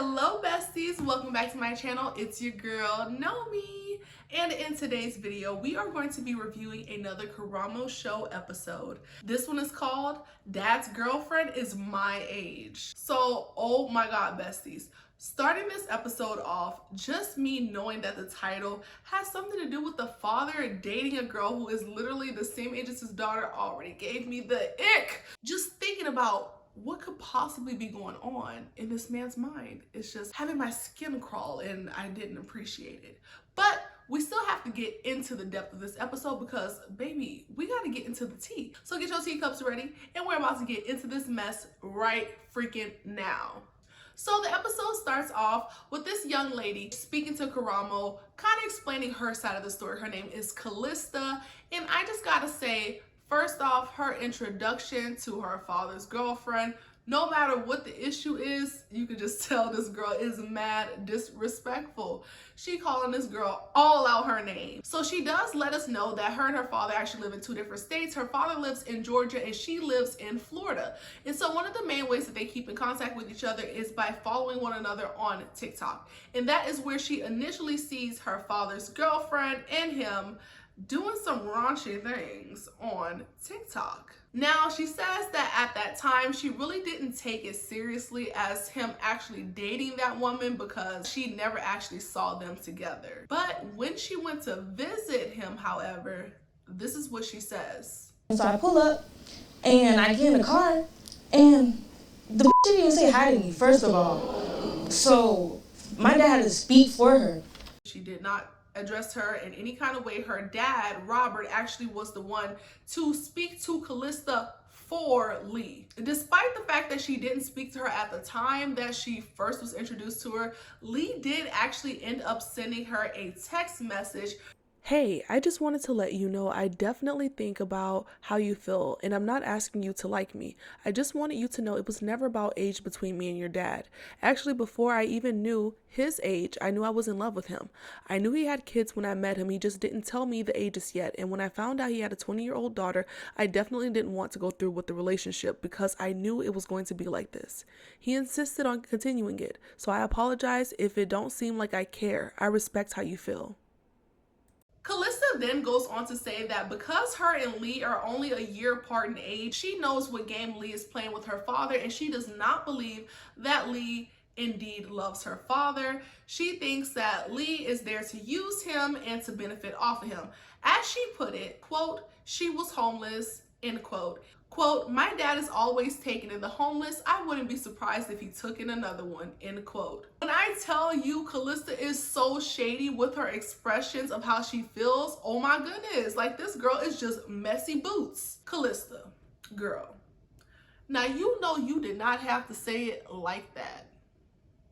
Hello besties, welcome back to my channel. It's your girl Nomi, and in today's video we are going to be reviewing another Karamo show episode. This one is called Dad's Girlfriend is My Age. So oh my god besties, starting this episode off, just me knowing that the title has something to do with the father dating a girl who is literally the same age as his daughter already gave me the ick. Just thinking about what could possibly be going on in this man's mind. It's just having my skin crawl, and I didn't appreciate it. But we still have to get into the depth of this episode because, baby, we gotta get into the tea. So get your teacups ready, and we're about to get into this mess right freaking now. So the episode starts off with this young lady speaking to Karamo, kind of explaining her side of the story. Her name is Callista, and I just gotta say, first off, her introduction to her father's girlfriend, no matter what the issue is, you can just tell this girl is mad disrespectful. She calling this girl all out her name. So she does let us know that her and her father actually live in two different states. Her father lives in Georgia and she lives in Florida. And so one of the main ways that they keep in contact with each other is by following one another on TikTok. And that is where she initially sees her father's girlfriend and him doing some raunchy things on TikTok. Now, she says that at that time, she really didn't take it seriously as him actually dating that woman because she never actually saw them together. But when she went to visit him, however, this is what she says. So I pull up and I get in the car and the bitch didn't even say hi to me, first of all. So my dad had to speak for her. She did not address her in any kind of way. Her dad, Robert, actually was the one to speak to Callista for Lee. Despite the fact that she didn't speak to her at the time that she first was introduced to her, Lee did actually end up sending her a text message. Hey, I just wanted to let you know I definitely think about how you feel, and I'm not asking you to like me. I just wanted you to know it was never about age between me and your dad. Actually, before I even knew his age, I knew I was in love with him. I knew he had kids when I met him. He just didn't tell me the ages yet. And when I found out he had a 20-year-old daughter, I definitely didn't want to go through with the relationship because I knew it was going to be like this. He insisted on continuing it, so I apologize if it don't seem like I care. I respect how you feel. Callista then goes on to say that because her and Lee are only a year apart in age, she knows what game Lee is playing with her father, and she does not believe that Lee indeed loves her father. She thinks that Lee is there to use him and to benefit off of him. As she put it, quote, she was homeless, end quote. Quote, my dad is always taking in the homeless. I wouldn't be surprised if he took in another one, end quote. When I tell you Callista is so shady with her expressions of how she feels, oh my goodness, like this girl is just messy boots. Callista, girl, now you know you did not have to say it like that.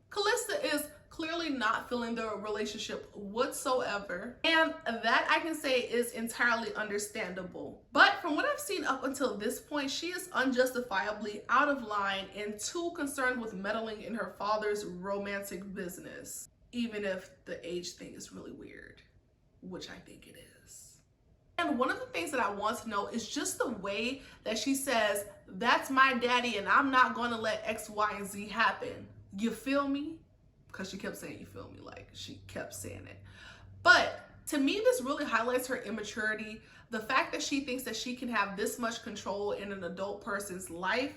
Callista is clearly not feeling the relationship whatsoever, and that I can say is entirely understandable. But from what I've seen up until this point, she is unjustifiably out of line and too concerned with meddling in her father's romantic business, even if the age thing is really weird, which I think it is. And one of the things that I want to know is just the way that she says, that's my daddy and I'm not going to let X, Y, and Z happen. You feel me? Because she kept saying, you feel me, like she kept saying it. But to me, this really highlights her immaturity. The fact that she thinks that she can have this much control in an adult person's life,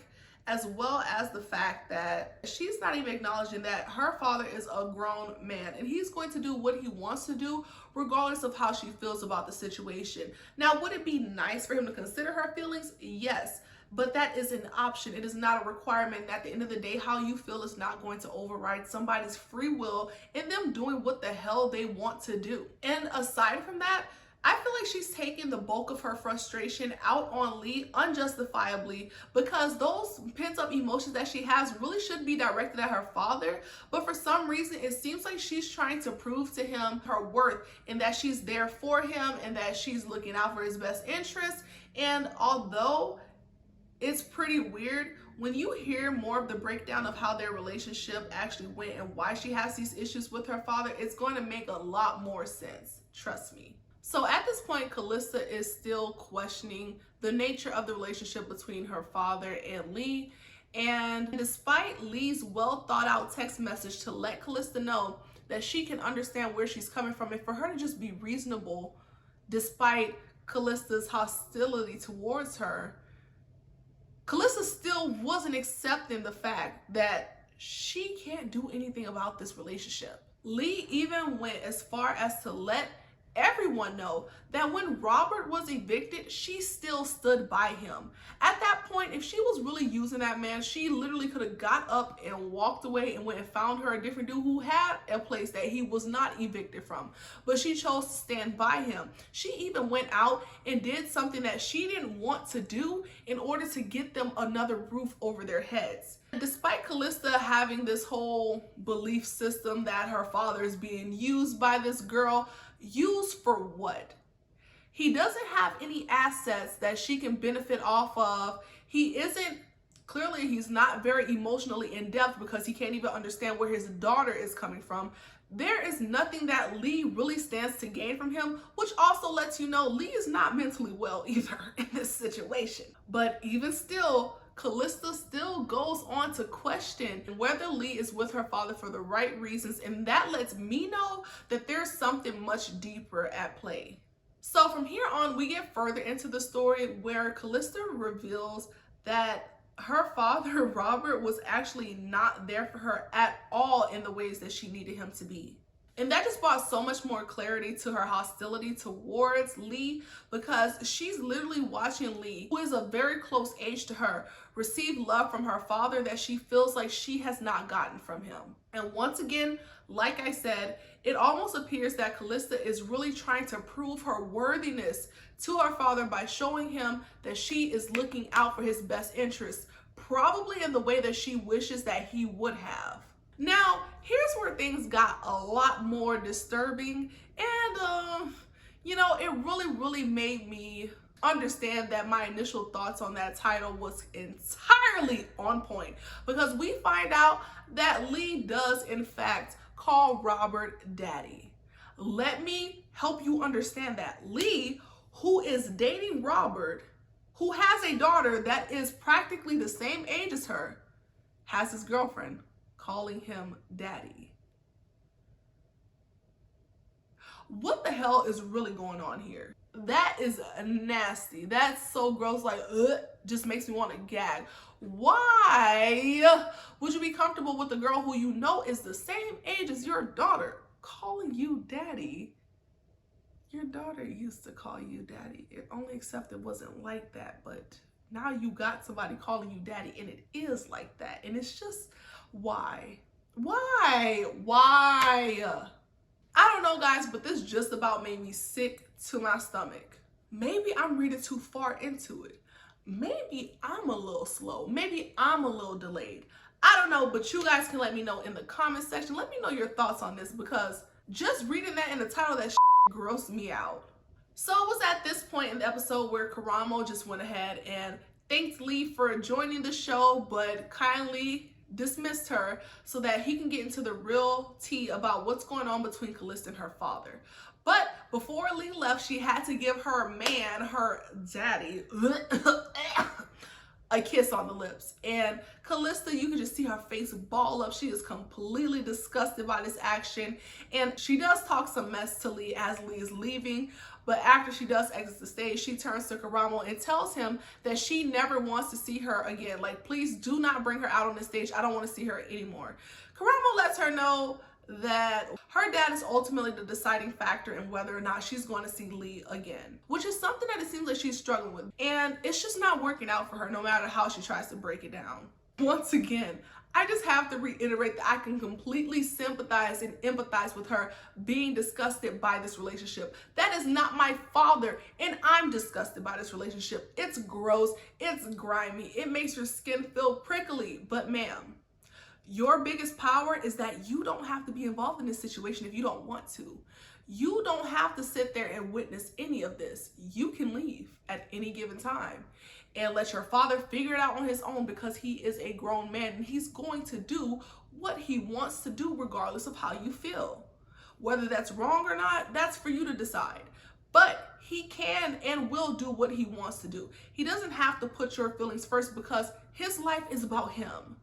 as well as the fact that she's not even acknowledging that her father is a grown man and he's going to do what he wants to do regardless of how she feels about the situation. Now, would it be nice for him to consider her feelings? Yes. But that is an option. It is not a requirement. And at the end of the day, how you feel is not going to override somebody's free will and them doing what the hell they want to do. And aside from that, I feel like she's taking the bulk of her frustration out on Lee unjustifiably because those pent-up emotions that she has really should be directed at her father. But for some reason, it seems like she's trying to prove to him her worth and that she's there for him and that she's looking out for his best interests. And although it's pretty weird, when you hear more of the breakdown of how their relationship actually went and why she has these issues with her father, it's going to make a lot more sense. Trust me. So at this point, Callista is still questioning the nature of the relationship between her father and Lee. And despite Lee's well thought out text message to let Callista know that she can understand where she's coming from and for her to just be reasonable despite Callista's hostility towards her, Callista still wasn't accepting the fact that she can't do anything about this relationship. Lee even went as far as to let everyone know that when Robert was evicted, she still stood by him. At that point, if she was really using that man, she literally could have got up and walked away and went and found her a different dude who had a place that he was not evicted from. But she chose to stand by him. She even went out and did something that she didn't want to do in order to get them another roof over their heads. Despite Callista having this whole belief system that her father is being used by this girl, used for what? He doesn't have any assets that she can benefit off of. Clearly he's not very emotionally in depth because he can't even understand where his daughter is coming from. There is nothing that Lee really stands to gain from him, which also lets you know Lee is not mentally well either in this situation. But even still, Callista still goes on to question whether Lee is with her father for the right reasons, and that lets me know that there's something much deeper at play. So from here on, we get further into the story where Callista reveals that her father, Robert, was actually not there for her at all in the ways that she needed him to be. And that just brought so much more clarity to her hostility towards Lee, because she's literally watching Lee, who is a very close age to her, receive love from her father that she feels like she has not gotten from him. And once again, like I said, it almost appears that Callista is really trying to prove her worthiness to her father by showing him that she is looking out for his best interests, probably in the way that she wishes that he would have. Now, here's where things got a lot more disturbing, and it really made me understand that my initial thoughts on that title was entirely on point, because we find out that Lee does in fact call Robert daddy. Let me help you understand that. Lee, who is dating Robert, who has a daughter that is practically the same age as her, has his girlfriend calling him daddy. What the hell is really going on here? That is nasty. That's so gross. Like, just makes me want to gag. Why would you be comfortable with a girl who you know is the same age as your daughter calling you daddy? Your daughter used to call you daddy. It only except it wasn't like that, but now you got somebody calling you daddy and it is like that. And it's just, why? Why? I don't know, guys, but this just about made me sick to my stomach. Maybe I'm reading too far into it. Maybe I'm a little slow. Maybe I'm a little delayed. I don't know, but you guys can let me know in the comment section. Let me know your thoughts on this, because just reading that in the title, that grossed me out. So it was at this point in the episode where Karamo just went ahead and thanked Lee for joining the show, but kindly dismissed her so that he can get into the real tea about what's going on between Callista and her father. But before Lee left, she had to give her man, her daddy, a kiss on the lips. And Callista, you can just see her face ball up. She is completely disgusted by this action. And she does talk some mess to Lee as Lee is leaving. But after she does exit the stage, she turns to Karamo and tells him that she never wants to see her again. Like, please do not bring her out on the stage. I don't want to see her anymore. Karamo lets her know that her dad is ultimately the deciding factor in whether or not she's going to see Lee again, which is something that it seems like she's struggling with. And it's just not working out for her no matter how she tries to break it down. Once again, I just have to reiterate that I can completely sympathize and empathize with her being disgusted by this relationship. That is not my father, and I'm disgusted by this relationship. It's gross, it's grimy, it makes your skin feel prickly. But ma'am, your biggest power is that you don't have to be involved in this situation if you don't want to. You don't have to sit there and witness any of this. You can leave at any given time and let your father figure it out on his own, because he is a grown man and he's going to do what he wants to do regardless of how you feel. Whether that's wrong or not, that's for you to decide. But he can and will do what he wants to do. He doesn't have to put your feelings first because his life is about him.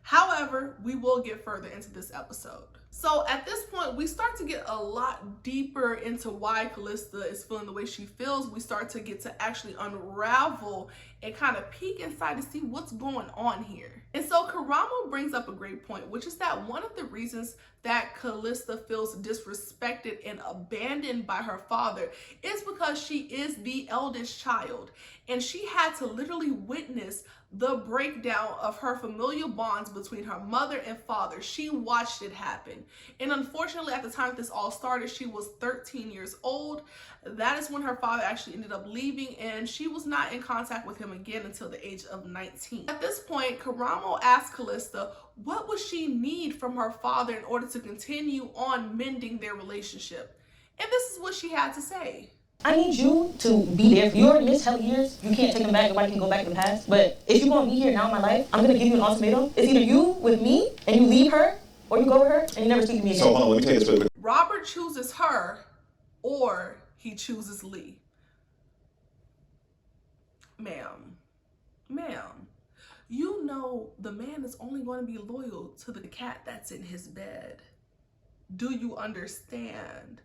However, we will get further into this episode. So at this point, we start to get a lot deeper into why Callista is feeling the way she feels. We start to get to actually unravel and kind of peek inside to see what's going on here. And so Karamo brings up a great point, which is that one of the reasons that Callista feels disrespected and abandoned by her father is because she is the eldest child. And she had to literally witness the breakdown of her familial bonds between her mother and father. She watched it happen. And unfortunately, at the time this all started, she was 13 years old. That is when her father actually ended up leaving, and she was not in contact with him again until the age of 19. At this point, Karamo asked Callista what would she need from her father in order to continue on mending their relationship. And this is what she had to say. I need you to be there. You already missed hell years. You can't take them back. Nobody can go back to the past. But if you're going to be here now in my life, I'm going to give you an ultimatum. It's either you with me and you leave her, or you go with her and you never speak to me again. So hold on, let me tell you this really quick. Robert chooses her, or he chooses Lee. Ma'am, you know the man is only going to be loyal to the cat that's in his bed. Do you understand?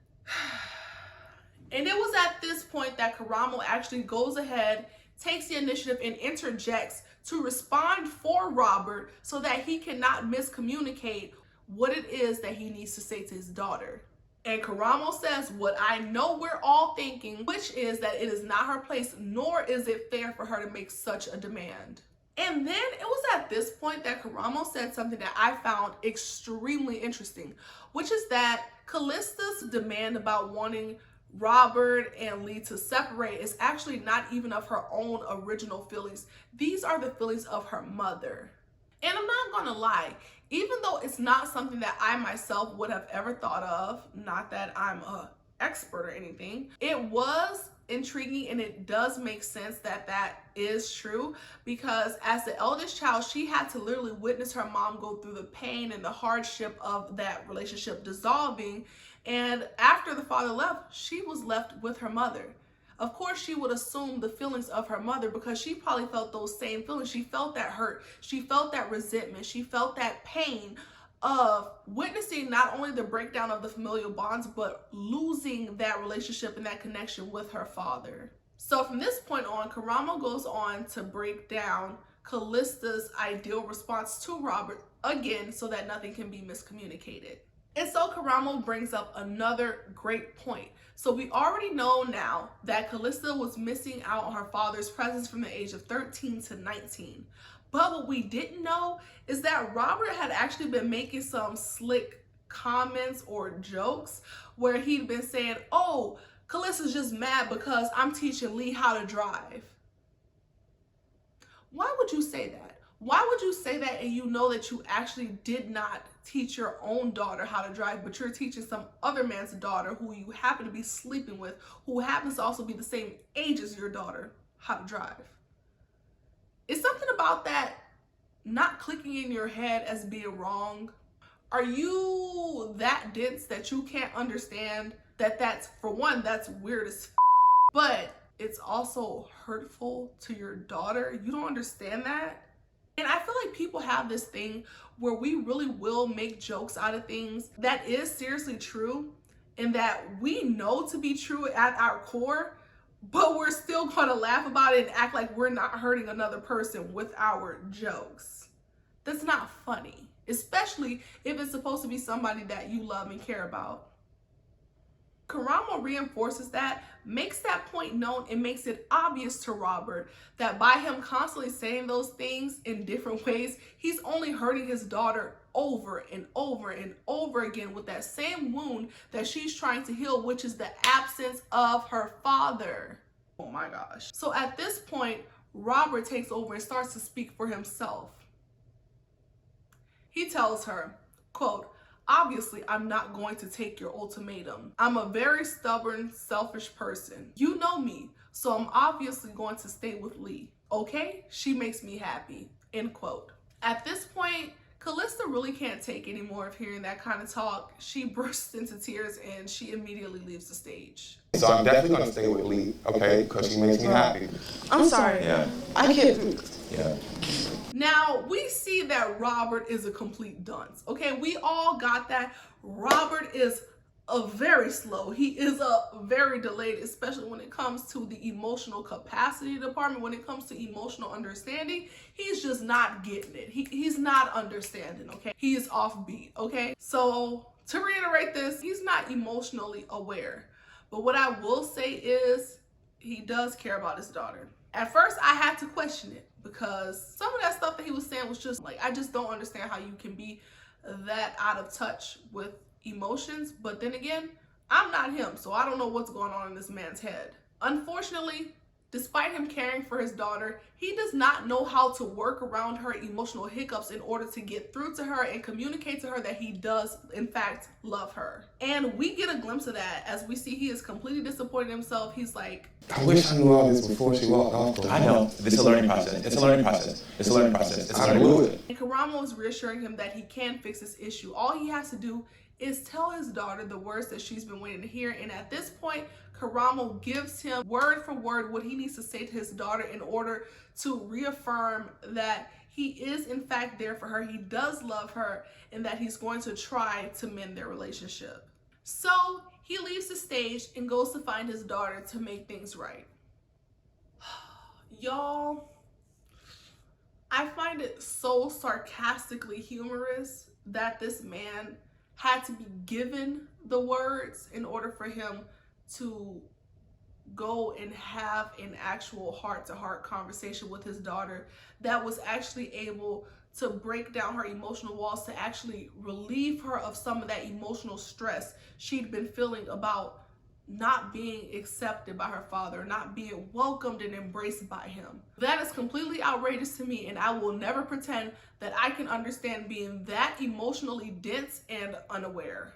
And it was at this point that Karamo actually goes ahead, takes the initiative, and interjects to respond for Robert so that he cannot miscommunicate what it is that he needs to say to his daughter. And Karamo says what I know we're all thinking, which is that it is not her place, nor is it fair for her to make such a demand. And then it was at this point that Karamo said something that I found extremely interesting, which is that Callista's demand about wanting Robert and Lee to separate is actually not even of her own original feelings. These are the feelings of her mother. And I'm not gonna lie, even though it's not something that I myself would have ever thought of, not that I'm an expert or anything, it was intriguing, and it does make sense that that is true, because as the eldest child, she had to literally witness her mom go through the pain and the hardship of that relationship dissolving. And after the father left, she was left with her mother. Of course, she would assume the feelings of her mother because she probably felt those same feelings. She felt that hurt. She felt that resentment. She felt that pain of witnessing not only the breakdown of the familial bonds, but losing that relationship and that connection with her father. So from this point on, Karamo goes on to break down Callista's ideal response to Robert again so that nothing can be miscommunicated. And so Karamo brings up another great point. So we already know now that Callista was missing out on her father's presence from the age of 13 to 19. But what we didn't know is that Robert had actually been making some slick comments or jokes where he'd been saying, oh, Callista's just mad because I'm teaching Lee how to drive. Why would you say that? Why would you say that and you know that you actually did not teach your own daughter how to drive, but you're teaching some other man's daughter who you happen to be sleeping with, who happens to also be the same age as your daughter, how to drive? Is something about that not clicking in your head as being wrong? Are you that dense that you can't understand that that's, for one, that's weird as but it's also hurtful to your daughter? You don't understand that? And I feel like people have this thing where we really will make jokes out of things that is seriously true and that we know to be true at our core, but we're still gonna laugh about it and act like we're not hurting another person with our jokes. That's not funny, especially if it's supposed to be somebody that you love and care about. Karamo reinforces that, makes that point known, and makes it obvious to Robert that by him constantly saying those things in different ways, he's only hurting his daughter over and over and over again with that same wound that she's trying to heal, which is the absence of her father. Oh my gosh. So at this point, Robert takes over and starts to speak for himself. He tells her, quote, obviously, I'm not going to take your ultimatum. I'm a very stubborn, selfish person. You know me, so I'm obviously going to stay with Lee. Okay? She makes me happy. End quote. At this point, Callista really can't take any more of hearing that kind of talk. She bursts into tears and she immediately leaves the stage. So I'm definitely gonna stay with Lee, okay? Because she makes me happy. I'm sorry. Yeah. I can't. Yeah. Now, we see that Robert is a complete dunce, okay? We all got that. Robert is a very slow. He is a very delayed, especially when it comes to the emotional capacity department. When it comes to emotional understanding, he's just not getting it. He's not understanding, okay? He is offbeat, okay? So, to reiterate this, he's not emotionally aware. But what I will say is he does care about his daughter. At first, I had to question it because some of that stuff that he was saying was just like, I just don't understand how you can be that out of touch with emotions. But then again, I'm not him, so I don't know what's going on in this man's head. Unfortunately, despite him caring for his daughter, he does not know how to work around her emotional hiccups in order to get through to her and communicate to her that he does, in fact, love her. And we get a glimpse of that as we see he is completely disappointed in himself. He's like, I wish I knew all this before she walked off. I know. This is a learning process. It's a learning process. It's a learning process. It's a I learning knew process. it. and Karamo is reassuring him that he can fix this issue. All he has to do is tell his daughter the words that she's been waiting to hear. And at this point, Karamo gives him word for word what he needs to say to his daughter in order to reaffirm that he is in fact there for her, he does love her, and that he's going to try to mend their relationship. So he leaves the stage and goes to find his daughter to make things right. Y'all, I find it so sarcastically humorous that this man had to be given the words in order for him to go and have an actual heart-to-heart conversation with his daughter that was actually able to break down her emotional walls, to actually relieve her of some of that emotional stress she'd been feeling about not being accepted by her father, not being welcomed and embraced by him. That is completely outrageous to me, and I will never pretend that I can understand being that emotionally dense and unaware.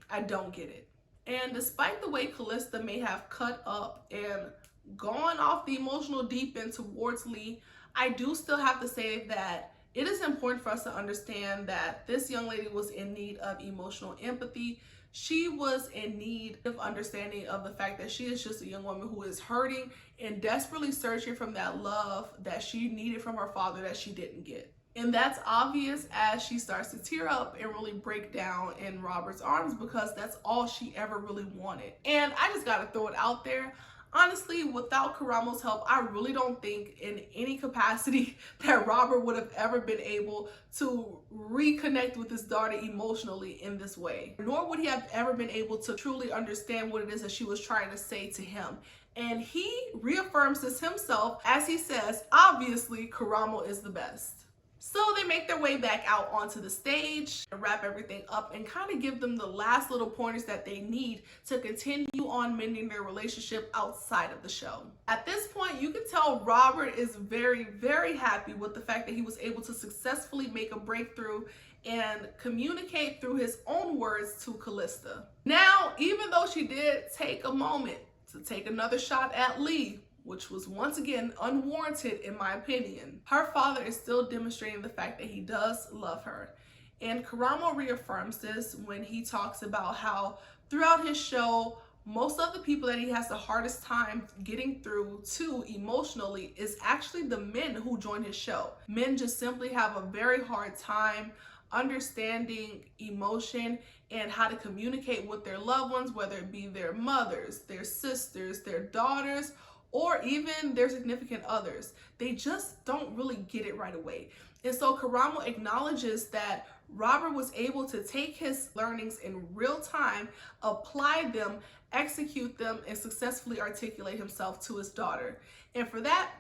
I don't get it. And despite the way Callista may have cut up and gone off the emotional deep end towards Lee, I do still have to say that it is important for us to understand that this young lady was in need of emotional empathy. She was in need of understanding of the fact that she is just a young woman who is hurting and desperately searching from that love that she needed from her father that she didn't get. And that's obvious as she starts to tear up and really break down in Robert's arms, because that's all she ever really wanted. And I just gotta throw it out there. Honestly, without Karamo's help, I really don't think in any capacity that Robert would have ever been able to reconnect with his daughter emotionally in this way. Nor would he have ever been able to truly understand what it is that she was trying to say to him. And he reaffirms this himself as he says, obviously, Karamo is the best. So they make their way back out onto the stage and wrap everything up and kind of give them the last little pointers that they need to continue on mending their relationship outside of the show. At this point, you can tell Robert is very, very happy with the fact that he was able to successfully make a breakthrough and communicate through his own words to Callista. Now, even though she did take a moment to take another shot at Lee, which was once again unwarranted in my opinion, her father is still demonstrating the fact that he does love her. And Karamo reaffirms this when he talks about how throughout his show, most of the people that he has the hardest time getting through to emotionally is actually the men who join his show. Men just simply have a very hard time understanding emotion and how to communicate with their loved ones, whether it be their mothers, their sisters, their daughters, or even their significant others. They just don't really get it right away. And so Karamo acknowledges that Robert was able to take his learnings in real time, apply them, execute them, and successfully articulate himself to his daughter. And for that,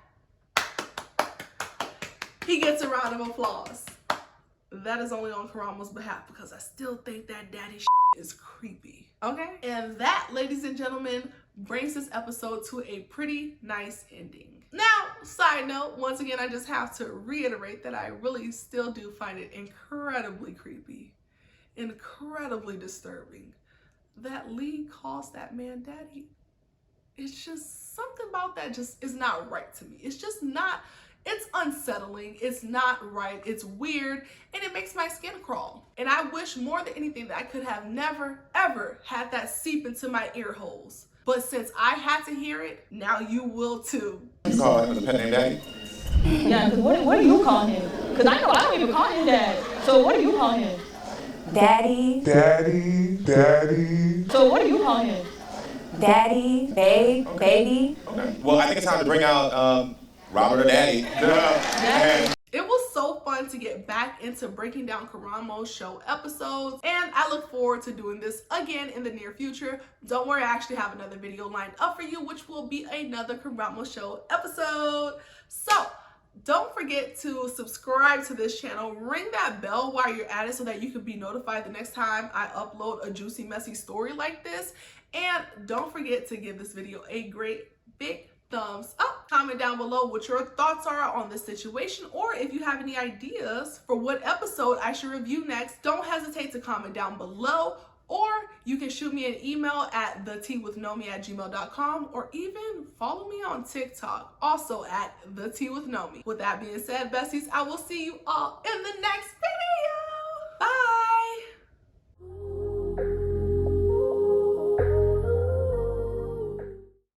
he gets a round of applause. That is only on Karamo's behalf because I still think that daddy is creepy. Okay? And that, ladies and gentlemen, brings this episode to a pretty nice ending. Now, side note, once again, I just have to reiterate that I really still do find it incredibly creepy, incredibly disturbing that Lee calls that man daddy. It's just something about that just is not right to me. It's just not It's unsettling, it's not right, it's weird, and it makes my skin crawl. And I wish more than anything that I could have never, ever had that seep into my ear holes. But since I had to hear it, now you will too. You call him with a pet named Daddy? Yeah, because what do you call him? Because I know I don't even call him Dad. So what do you call him? Daddy. Daddy, daddy. So what do you call him? Daddy, babe, baby. Okay. Well, I think it's time to bring out Robert or Daddy. And It was so fun to get back into breaking down Karamo show episodes, and I look forward to doing this again in the near future. Don't worry, I actually have another video lined up for you, which will be another Karamo show episode. So don't forget to subscribe to this channel, ring that bell while you're at it so that you can be notified the next time I upload a juicy, messy story like this. And don't forget to give this video a great big thumbs up. Comment down below what your thoughts are on this situation, or if you have any ideas for what episode I should review next, don't hesitate to comment down below, or you can shoot me an email at theteawithnomi@gmail.com, or even follow me on TikTok, also at theteawithnomi. With that being said, besties, I will see you all in the next video.